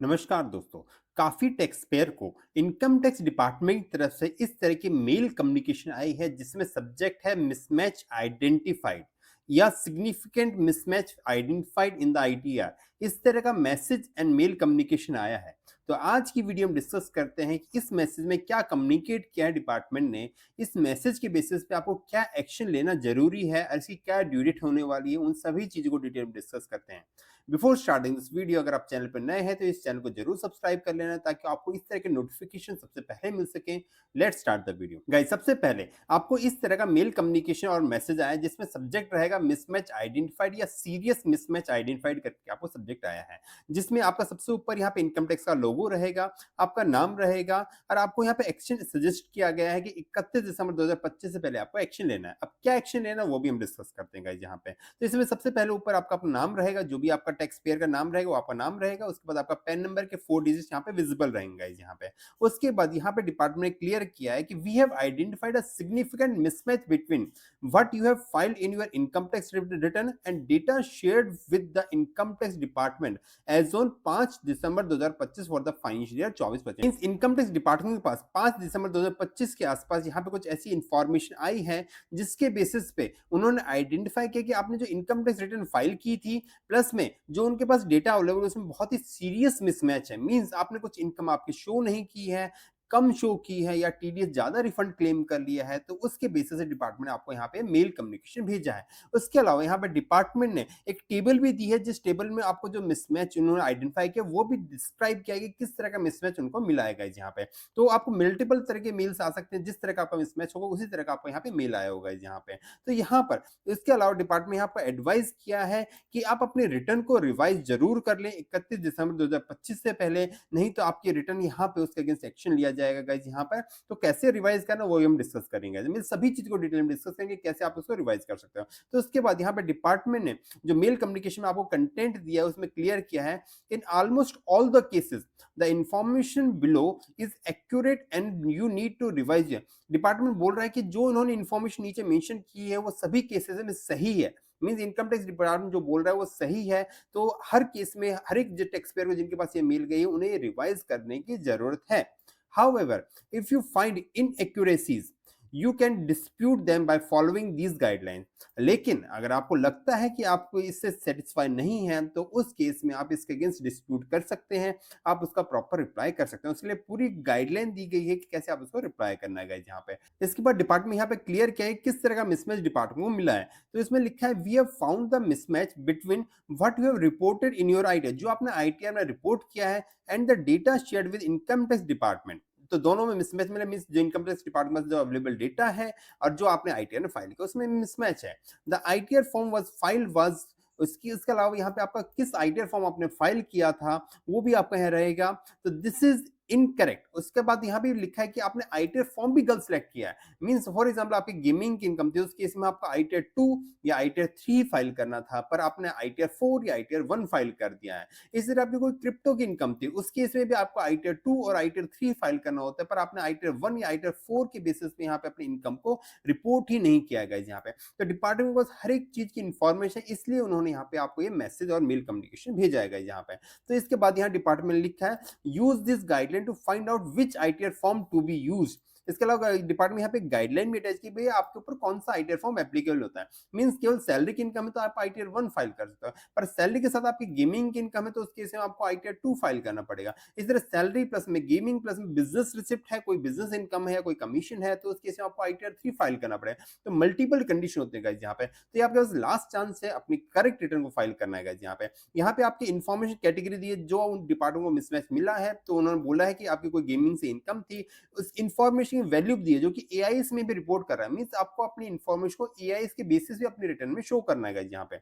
नमस्कार दोस्तों। काफी टैक्स पेयर को इनकम टैक्स डिपार्टमेंट की तरफ से इस तरह की मेल कम्युनिकेशन आई है जिसमें सब्जेक्ट है मिसमैच आइडेंटिफाइड या significant mismatch identified in the ITR. इस तरह का मैसेज एंड मेल कम्युनिकेशन आया है। तो आज की वीडियो हम डिस्कस करते हैं कि इस मैसेज में क्या कम्युनिकेट किया है डिपार्टमेंट ने। इस मैसेज के बेसिस पे आपको क्या एक्शन लेना जरूरी है और इसकी क्या ड्यू डेट होने वाली है, उन सभी चीजों को डिटेल में डिस्कस करते हैं। बिफोर स्टार्टिंग दिस वीडियो, अगर आप चैनल पर नए हैं तो इस चैनल को जरूर सब्सक्राइब कर लेना ताकि आपको इस तरह के नोटिफिकेशन सबसे पहले मिल सके। Let's start the video guys. सबसे पहले आपको इस तरह का मेल कम्युनिकेशन और मैसेज आया जिसमें सब्जेक्ट रहेगा मिसमैच आइडेंटिफाइड या सीरियस मिसमैच आइडेंटिफाइड करके आपको सब्जेक्ट आया है, जिसमें आपका सबसे ऊपर यहाँ पे इनकम टैक्स का लोगो रहेगा, आपका नाम रहेगा और आपको यहाँ पे एक्शन सजेस्ट किया गया है कि 31 दिसंबर 2025 से पहले आपको एक्शन लेना है। अब क्या एक्शन लेना है वो भी हम डिस्कस करते हैं गाइस यहाँ पे। तो इसमें सबसे पहले ऊपर आपका अपना नाम रहेगा, जो भी आपका टैक्स पेयर का नाम रहेगा वो आपका नाम रहेगा। उसके बाद आपका पैन नंबर के 4 डिजिट्स यहाँ पे विजिबल रहेंगे यहाँ पे। उसके बाद यहाँ पे डिपार्टमेंट ने क्लियर किया है कि we have identified a significant mismatch between what you have filed in your income tax return and data shared with the income tax department as on 5 December 2025 for the financial year 24-25। Means income tax department के पास 5 December 2025 के आसपास यहाँ पे कुछ ऐसी information आई है जिसके बेसिस पे उन्होंने आइडेंटिफाई किया कि आपने जो इनकम टैक्स रिटर्न फाइल की थी प्लस में जो उनके पास डेटा अवेलेबल उसमें बहुत ही सीरियस मिसमैच है। मींस आपने कुछ इनकम आपकी शो नहीं की है, कम शो की है या टीडीएस ज्यादा रिफंड क्लेम कर लिया है, तो उसके बेसिस से डिपार्टमेंट ने आपको यहाँ पे मेल कम्युनिकेशन भेजा है। उसके अलावा यहाँ पे डिपार्टमेंट ने एक टेबल भी दी है जिस टेबल में आपको जो मिसमैच उन्होंने आइडेंटिफाई किया वो भी डिस्क्राइब किया है कि किस तरह का मिसमैच उनको मिला है गाइस यहाँ पे। तो आपको मल्टीपल तरह के मेल्स आ सकते हैं, जिस तरह का आपका मिसमैच होगा उसी तरह का आपको यहाँ पे मेल आया होगा यहाँ पे। तो यहाँ पर इसके अलावा डिपार्टमेंट यहाँ पर एडवाइस किया है कि आप अपने रिटर्न को रिवाइज जरूर कर लें 31 दिसंबर 2025 से पहले, नहीं तो आपकी रिटर्न यहाँ पे उसके अगेंस्ट एक्शन लिया जाएगा गाइस यहाँ पर। तो कैसे रिवाइज करना वो हम डिस्कस करेंगे, मैं सभी चीज को डिटेल में डिस्कस करेंगे कैसे आप उसको रिवाइज कर सकते हो। तो उसके बाद यहाँ पे डिपार्टमेंट ने जो मेल कम्युनिकेशन में आपको कंटेंट दिया है उसमें क्लियर किया है in almost all the cases the information below is accurate and you need to revise. Department बोल रहा है कि जो उन्होंने इंफॉर्मेशन नीचे मेंशन की है वो सभी केसेस में सही है। मींस इनकम टैक्स डिपार्टमेंट जो बोल रहा है वो सही है। तो हर केस में हर एक टैक्स पेयर को जिनके पास ये मेल गई है उन्हें रिवाइज करने की जरूरत है। However, if you find inaccuracies, you can dispute them by following these guidelines. लेकिन अगर आपको लगता है कि आपको इससे सेटिस्फाई नहीं है तो उस केस में आप इसके अगेंस्ट डिस्प्यूट कर सकते हैं, आप उसका प्रॉपर रिप्लाई कर सकते हैं। उसके लिए पूरी गाइडलाइन दी गई है कि कैसे आप उसको रिप्लाई करना है गाइस यहाँ पे। इसके बाद डिपार्टमेंट यहाँ पे क्लियर किया है किस तरह का मिसमैच डिपार्टमेंट को मिला है। तो इसमें लिखा है we have found the mismatch between what you have reported in your ITR, जो आपने आईटीआर में रिपोर्ट किया है, and the data shared with income tax department. तो दोनों में मिसमैच मिला। मींस जो इनकम टैक्स डिपार्टमेंट जो अवेलेबल डेटा है और जो आपने आईटीआर में फाइल किया उसमें मिसमैच है। The ITR form was filed was उसकी इसके अलावा यहाँ पे आपका किस आईटीआर फॉर्म आपने फाइल किया था वो भी आपका यहाँ रहेगा। तो दिस इज इनकरेक्ट। उसके बाद यहाँ भी लिखा है कि आपने आईटीआर फॉर्म भी गलत सेलेक्ट किया है। मींस फॉर एग्जांपल आपकी गेमिंग की इनकम थी, उस केस में आपका आईटीआर 2 या आईटीआर 3 फाइल करना था पर आपने आईटीआर 4 या आईटीआर 1 फाइल कर दिया है। इसी तरह आपकी कोई क्रिप्टो की इनकम थी, उस केस में भी आपको आईटीआर 2 और आईटीआर 3 फाइल करना होता है पर आपने आईटीआर 1 या आईटीआर 4 के बेसिस पे यहाँ पे अपनी इनकम को रिपोर्ट ही नहीं किया गया यहाँ पे। तो डिपार्टमेंट के पास हर एक चीज की इंफॉर्मेशन, इसलिए उन्होंने यहाँ पे आपको ये मैसेज और मेल कम्युनिकेशन भेजा है यहाँ पे। तो इसके बाद यहाँ डिपार्टमेंट ने लिखा है use this guideline to find out which ITR form to be used। इसके अलावा डिपार्टमेंट यहाँ पे गाइडलाइन भी अटैच की भैया आपके ऊपर कौन सा आईटीआर फॉर्म एप्लीकेबल होता है। मींस केवल सैलरी की इनकम है तो आप आईटीआर 1 फाइल कर सकते हो, पर सैलरी के साथ आपकी गेमिंग की इनकम है तो उस केस में आपको आईटीआर 2 फाइल करना पड़ेगा। इस तरह सैलरी प्लस में गेमिंग प्लस में बिजनेस रिसिप्ट है, कोई बिजनेस इनकम है या कोई कमीशन है तो उस केस में आपको आईटीआर 3 फाइल करना पड़ेगा। तो मल्टीपल कंडीशन होते हैं गाइस यहाँ पे। तो ये आपके पास लास्ट चांस है अपनी करेक्ट रिटर्न को फाइल करना है गाइस यहाँ पे। यहाँ पे आपकी इन्फॉर्मेशन कैटेगरी दी है जो उन डिपार्टमेंट को मिसमैच मिला है, तो उन्होंने बोला है कि आपकी कोई गेमिंग से इनकम थी, उस इन्फॉर्मेशन की वैल्यू दी है जो कि एआईएस में भी रिपोर्ट कर रहा है। मींस आपको अपनी इन्फॉर्मेशन को एआईएस के बेसिस पे अपनी रिटर्न में शो करना है यहाँ पे।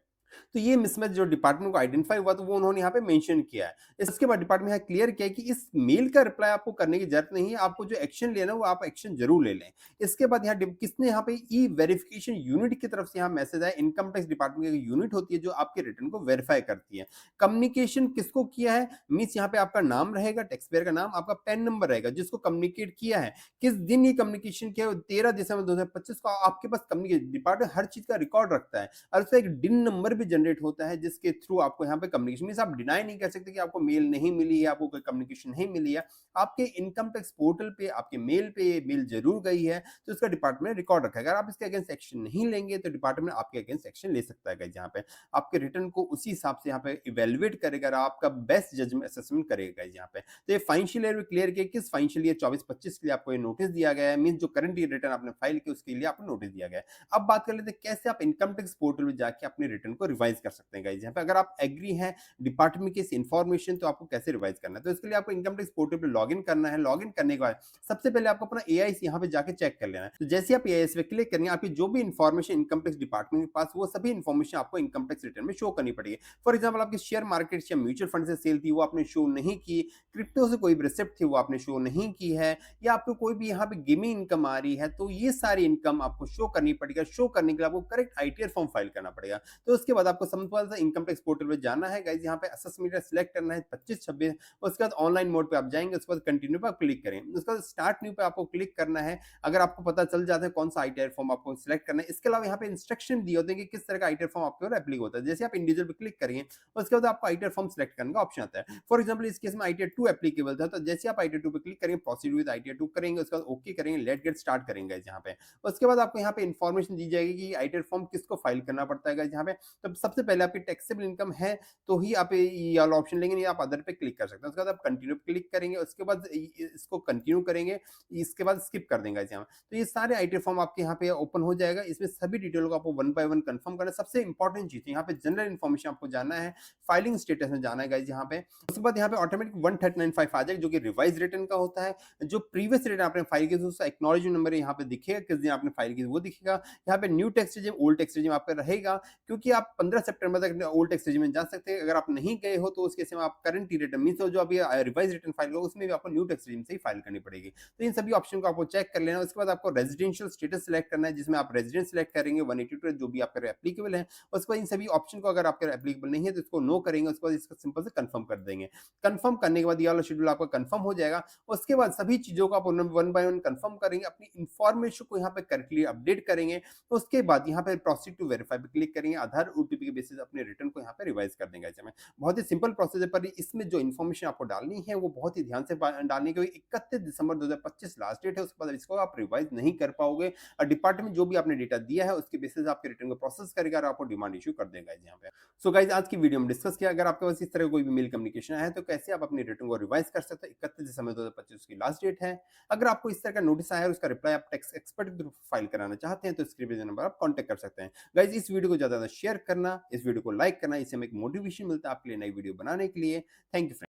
तो ये मिसमैच जो डिपार्टमेंट को आइडेंटिफाई हुआ तो वो उन्होंने यहाँ पे मेंशन किया है। इसके बाद डिपार्टमेंट यहाँ क्लियर किया है कि इस मेल का रिप्लाई आपको करने की जरूरत नहीं है, आपको जो एक्शन लेना है वो आप एक्शन जरूर ले लें। इसके बाद यहाँ किसने यहाँ पे ई वेरिफिकेशन यूनिट की तरफ से यहाँ मैसेज आया। इनकम टैक्स डिपार्टमेंट की यूनिट होती है जो आपके रिटर्न को वेरीफाई करती है। कम्युनिकेशन किसको किया है, मीन्स यहाँ पे आपका नाम रहेगा, टैक्स पेयर का नाम, आपका पैन नंबर रहेगा, जिसको कम्युनिकेट किया है, किस दिन ये कम्युनिकेशन किया है, 13 दिसंबर 2025 को। आपके पास कम्युनिकेशन डिपार्टमेंट हर चीज का रिकॉर्ड रखता है और उसका एक डिन नंबर भी जनरेट होता है जिसके थ्रू आपको यहाँ पे कम्युनिकेशन मीन्स आप डिनाई नहीं कर सकते कि आपको मेल नहीं मिली है, आपको कोई कम्युनिकेशन नहीं मिली है। आपके इनकम टैक्स पोर्टल पे आपके मेल पे ये मेल ज़रूर गई है, तो इसका डिपार्टमेंट ने रिकॉर्ड रखा है। अगर आप इसके अगेंस्ट एक्शन नहीं लेंगे तो डिपार्टमेंट आपके अगेंस्ट एक्शन ले सकता है गाइस यहाँ पे। आपके रिटर्न को उसी हिसाब से यहाँ पे इवैल्यूएट करेगा और आपका बेस्ट जजमेंट असेसमेंट करेगा गाइस यहाँ पे। तो ये फाइनेंशियल ईयर में क्लियर किया किस फाइनेंशियल ईयर 24-25 के लिए आपको ये नोटिस दिया गया है, मीन्स जो करंट ईयर रिटर्न आपने फाइल किया उसके लिए आपको नोटिस दिया गया है। अब बात कर लेते हैं कैसे आप इनकम टैक्स पोर्टल में जाके अपने रिटर्न को रिवाइज कर सकते हैं गाइस यहाँ पे। अगर आप एग्री हैं डिपार्टमेंट की इस इन्फॉर्मेशन तो आपको कैसे रिवाइज करना है, तो इसके लिए आपको इनकम टैक्स पोर्टल पे लॉगिन करना है। लॉगिन करने के बाद सबसे पहले आपको अपना एआईसी यहाँ पे जाके चेक कर लेना है। तो जैसे आप एआईसी पे क्लिक करेंगे आपकी जो भी इन्फॉर्मेशन इनकम टैक्स डिपार्टमेंट के पास वो सभी इन्फॉर्मेशन आपको इनकम टैक्स रिटर्न में शो करनी पड़ेगी। फॉर एग्जाम्पल आपकी शेयर मार्केट या म्यूचुअल फंड से सेल थी वो आपने शो नहीं की, क्रिप्टो से कोई भी रिसिप्ट थी वो आपने शो नहीं की है, या आपको कोई भी यहाँ पे गेमिंग इनकम आ रही है, तो ये सारी इनकम आपको शो करनी पड़ेगा। शो करने के लिए आपको करेक्ट आईटीआर फॉर्म फाइल करना पड़ेगा। तो उसके बाद आपको सिंपल सा इनकम टैक्स पोर्टल पे जाना है गाइस, यहाँ पे असेसमेंट सिलेक्ट करना है 25-26, उसके बाद ऑनलाइन मोड पे आप जाएंगे, उसके बाद कंटिन्यू पे आप क्लिक करेंगे, उसके बाद स्टार्ट न्यू पे आपको क्लिक करना है। अगर आपको पता चल जाता है कौन सा आईटीआर फॉर्म आपको सिलेक्ट करना है, इसके अलावा यहाँ पे इंस्ट्रक्शन दिए होते हैं कि किस तरह का आईटीआर फॉर्म आपके ऊपर एप्लीक होता है। जैसे आप इंडिविजुअल पे क्लिक करेंगे उसके बाद आपको आईटीआर फॉर्म सिलेक्ट करने का ऑप्शन आता है। फॉर एग्जाम्पल इस केस में आईटीआर 2 एप्लीकेबल था, तो जैसे आप आईटीआर 2 पे क्लिक करेंगे प्रोसीड विद आईटीआर 2 करेंगे, उसके बाद ओके करेंगे, लेट गेट स्टार्ट करेंगे यहाँ पे। उसके बाद आपको यहाँ पे इन्फॉर्मेशन दी जाएगी कि आईटीआर फॉर्म किसको फाइल करना पड़ता है यहाँ पे। तो सबसे पहले आपकी टैक्सेबल इनकम है तो ही आप ये वाला ऑप्शन लेंगे, नहीं आप अदर पे क्लिक कर सकते हैं। उसके बाद आप कंटिन्यू पे क्लिक करेंगे, उसके बाद इसको कंटिन्यू करेंगे, इसके बाद स्किप कर देंगे यहाँ। तो ये सारे आईटीआर फॉर्म आपके यहाँ पे ओपन हो जाएगा। इसमें सभी डिटेल को आपको वन बाय वन कंफर्म करना है। सबसे इंपॉर्टेंट चीज यहाँ पे जनरल इन्फॉर्मेशन आपको जानना है, फाइलिंग स्टेटस में जाना है गाइस यहाँ पे। उसके बाद यहाँ पे ऑटोमेटिक 1395 आ जाएगा जो कि रिवाइज रिटर्न का होता है। जो प्रीवियस रिटर्न आपने फाइल किया उसका एक्नॉलेजमेंट नंबर यहाँ पे दिखेगा, किस दिन आपने फाइल की वो दिखेगा। यहाँ पे new tax regime old tax regime आपका रहेगा, क्योंकि आप 15 सितंबर तक ओल्ड टैक्स रेजिम में जा सकते हैं। अगर आप नहीं गए हो तो उस केस में आप करंट रिटर्न मींस जो अभी रिवाइज रिटर्न फाइल होगा उसमें भी आपको न्यू टैक्स रेजिम से ही फाइल करनी पड़ेगी। तो इन सभी ऑप्शन को आपको चेक कर लेना। उसके बाद आपको रेजिडेंशियल स्टेटस सिलेक्ट करना है, जिसमें आप रेजिडेंट सिलेक्ट करेंगे 182 जो भी आपका एप्लीकेबल है। उसके बाद इन सभी ऑप्शन को अगर आपके एप्लीकेबल नहीं है तो इसको नो करेंगे, उसके बाद इसको सिंपल से कंफर्म कर देंगे। कंफर्म करने के बाद ये वाला शेड्यूल आपका कंफर्म हो जाएगा। उसके बाद सभी चीजों को आप वन बाय वन कंफर्म करेंगे, अपनी इंफॉर्मेशन को यहाँ पे करेक्टली अपडेट करेंगे। उसके बाद यहाँ पे प्रोसीड टू वेरीफाई पे क्लिक करेंगे, आधार ओटीपी के बेसिस अपने रिटर्न को यहाँ पे रिवाइज कर देंगे। ऐसे में बहुत ही सिंपल प्रोसेस है, पर इसमें जो इन्फॉर्मेशन आपको डालनी है वो बहुत ही ध्यान से डालनी है। 31 दिसंबर 2025 लास्ट डेट है, उसके बाद इसको आप रिवाइज नहीं कर पाओगे और डिपार्टमेंट जो भी आपने डेटा दिया है उसके बेसिस आपके रिटर्न को प्रोसेस करेगा और आपको डिमांड इशू कर देगा यहाँ पे। सो गाइस आज की वीडियो में डिस्कस किया, अगर आपके पास इस तरह कोई भी मेल कम्युनिकेशन है तो कैसे आप अपनी रिटर्न को रिवाइज कर सकते हो। 31 दिसंबर 2025 की लास्ट डेट है। अगर आपको इस तरह का नोटिस आया है उसका रिप्लाई आप टैक्स एक्सपर्ट के थ्रू फाइल कराना चाहते हैं तो स्क्रीन पे नंबर आप कांटेक्ट कर सकते हैं। गाइस इस वीडियो को ज्यादा शेयर करना, इस वीडियो को लाइक करना, इससे हमें एक मोटिवेशन मिलता है आपके लिए नई वीडियो बनाने के लिए। Thank you.